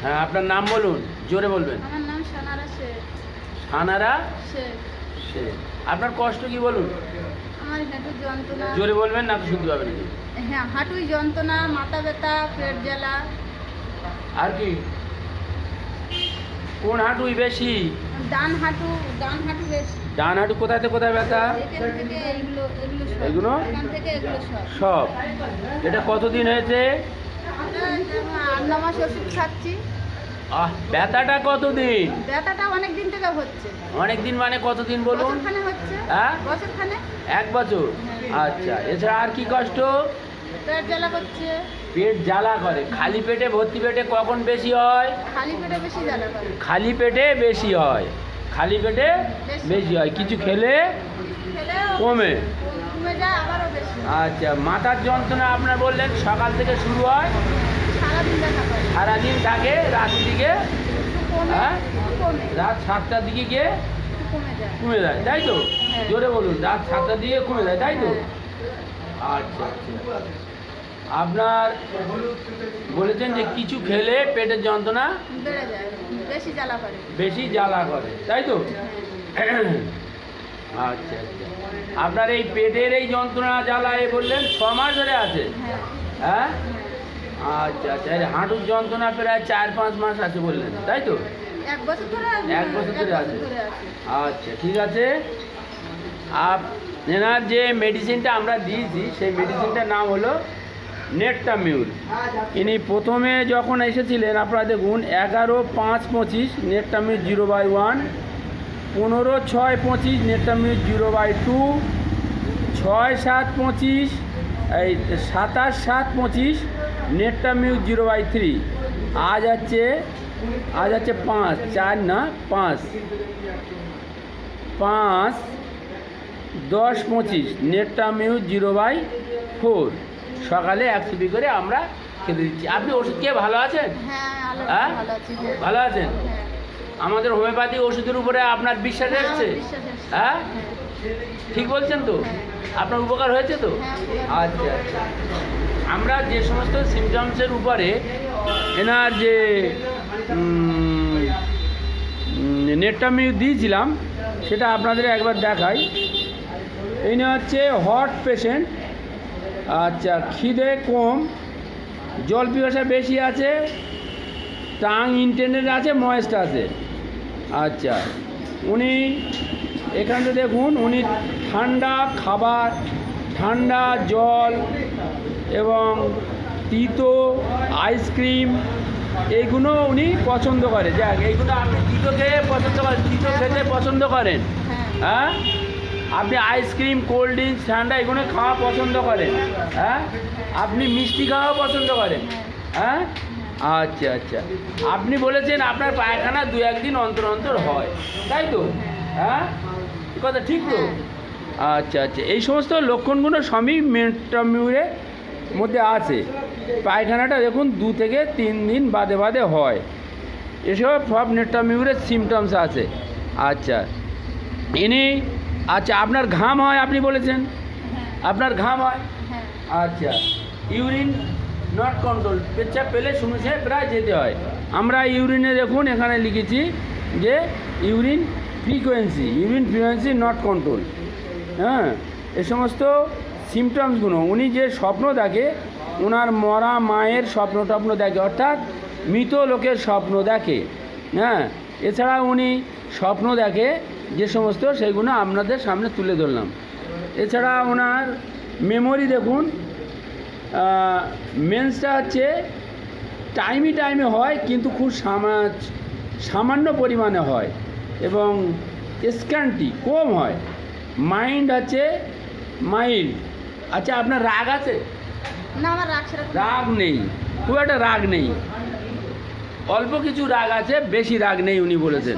হ্যাঁ, আপনার নাম বলুন, জোরে বলবেন। আমার নাম সানারা শেখ। সানারা শেখ। শেখ। আপনার কষ্ট কি বলুন? আমার হাঁটুর যন্ত্রণা। জোরে বলবেন, না তো শুনতে পাবেন নাকি? হ্যাঁ, হাঁটুর যন্ত্রণা, মাথা ব্যথা, পেট জ্বালা। আর কি? কোন হাঁটুই বেশি? ডান হাঁটু বেশি। ডান হাঁটু কোথায় থেকে কোথায় ব্যথা? এখান থেকে এগুলো সব। এগুলো? এখান থেকে এগুলো সব। সব। এটা কতদিন হয়েছে? আমরা যেমন 8-9 মাস ওষুধ খাচ্ছি। ব্যথাটা কতদিন? ব্যথাটা অনেক দিন থেকে হচ্ছে। অনেক দিন মানে কতদিন বলুন? বছরখানে হচ্ছে। হ্যাঁ? বছরখানে। 1 বছর। আচ্ছা, এছাড়া আর কি কষ্ট? পেট জ্বালা করছে। পেট জ্বালা করে। খালি পেটে ভর্তি পেটে কখন বেশি হয়? খালি পেটে বেশি জ্বালা করে। খালি পেটে বেশি হয়। খালি পেটে বেশি হয়। কিছু খেলে খেলেও কমে। কমে যায়, আবারও বেশি হয়। আচ্ছা, মাথার যন্ত্রণা আপনার বললেন সকাল থেকে শুরু হয়, সারাদিন ব্যথা করে। সারাদিন থাকে, রাত দিকে কমে, হ্যাঁ? কমে, রাত 7টার দিকে গিয়ে কমে যায়। কমে যায়, তাই তো? হ্যাঁ। জোরে বলুন, রাত 7টার দিকে কমে যায়, তাই তো? হ্যাঁ। আচ্ছা আচ্ছা। আপনার বলেছেন যে কিছু খেলে পেটের যন্ত্রণা বেড়ে যায়, বেশি জ্বালা করে। বেশি জ্বালা করে, তাই তো? হ্যাঁ। আচ্ছা আচ্ছা। আপনার এই পেটের এই যন্ত্রণা জ্বালা বললেন 6 মাস ধরে আছে? হ্যাঁ। হ্যাঁ? আচ্ছা আচ্ছা। এই হাঁটুর যন্ত্রণা প্রায় 4-5 মাস আছে বললেন, তাই তো? 1 বছর ধরে। 1 বছর ধরে আছে। ধরে আছে। আচ্ছা, ঠিক আছে। এনার যে মেডিসিনটা আমরা দিয়েছি সেই মেডিসিনটার নাম হলো নেটটামিউল। ইনি প্রথমে যখন এসেছিলেন আপনারা দেখুন 11/5/25 নেটটামিউল 0/1, 15/6/25 নেটটামিউল 0/2, 6/7/25, এই 27/7/25 নেটটামিউল 0/3। আজ আছে 5, 4 না 5/10/25 নেটটামিউল 0/4। সকালে 1 সিপি করে আমরা খেতে দিচ্ছি। আপনি ওষুধ খেয়ে ভালো আছেন? হ্যাঁ, হ্যাঁ? ভালো আছি। হ্যাঁ। ভালো আছেন? হ্যাঁ। আমাদের হোমিওপ্যাথি ওষুধের উপরে আপনার বিশ্বাস হ্যাঁ, এসছে? আমার বিশ্বাস এসছে। হ্যাঁ? হ্যাঁ। ঠিক বলছেন তো? হ্যাঁ। আপনার উপকার হয়েছে তো? হ্যাঁ। আচ্ছা আচ্ছা। আমরা যে সমস্ত সিমটমসের উপরে এনার যে নেটটামিউল দিয়েছিলাম সেটা আপনাদের একবার দেখাই। এই নিয়ে হচ্ছে হট পেশেন্ট। আচ্ছা, খিদে কম, জল পিপাসা বেশি আছে, টাং ইন্টেন্ডেড আছে, ময়েস্ট আছে। আচ্ছা, উনি এখানটা দেখুন, উনি ঠান্ডা খাবার, ঠান্ডা জল এবং তিতো আইসক্রিম এইগুলো উনি পছন্দ করে। যাক, এইগুলো আপনি তিতো খেয়ে পছন্দ করেন, তিতো খেতে পছন্দ করেন? হ্যাঁ। হ্যাঁ? আপনি আইসক্রিম, কোল্ড ড্রিঙ্কস, ঠান্ডা এগুলো খাওয়া পছন্দ করেন? হ্যাঁ? আপনি মিষ্টি খাওয়া পছন্দ করেন? হ্যাঁ? আচ্ছা আচ্ছা। আপনি বলেছেন আপনার পায়খানা 2-1 দিন অন্তর অন্তর হয়, তাই তো? হ্যাঁ, এ কথা ঠিক তো? আচ্ছা আচ্ছা। এই সমস্ত লক্ষণগুলো সবই নেটটামিউলের মধ্যে আছে। পায়খানাটা দেখুন 2 থেকে 3 দিন বাদে বাদে হয়, এসব সব নেটটামিউলের সিমটমস আছে। আচ্ছা, আচ্ছা, আপনার ঘাম হয় আপনি বলেছেন? আপনার ঘাম হয়? হ্যাঁ। আচ্ছা, ইউরিন নট কন্ট্রোল, পেচ্ছাপ পেলে শুনেছে প্রায় যেতে হয়। আমরা ইউরিনে দেখুন এখানে লিখেছি যে ইউরিন ফ্রিকোয়েন্সি নট কন্ট্রোল। হ্যাঁ, এ সমস্ত সিমটমসগুলো উনি যে স্বপ্ন দেখে, ওনার মরা মায়ের স্বপ্ন দেখে, অর্থাৎ মৃত লোকের স্বপ্ন দেখে। হ্যাঁ, এছাড়া উনি স্বপ্ন দেখে যে সমস্ত, সেইগুলো আপনাদের সামনে তুলে ধরলাম। এছাড়া ওনার মেমোরি দেখুন, মেন্সটা হচ্ছে টাইমে হয়, কিন্তু খুব সামান্য পরিমাণে হয় এবং স্ক্যান্টি কম হয়। মাইন্ড হচ্ছে মাইল্ড। আচ্ছা, আপনার রাগ আছে? না, আমার রাগ সেরকম। রাগ নেই, খুব একটা রাগ নেই, অল্প কিছু রাগ আছে, বেশি রাগ নেই উনি বলেছেন।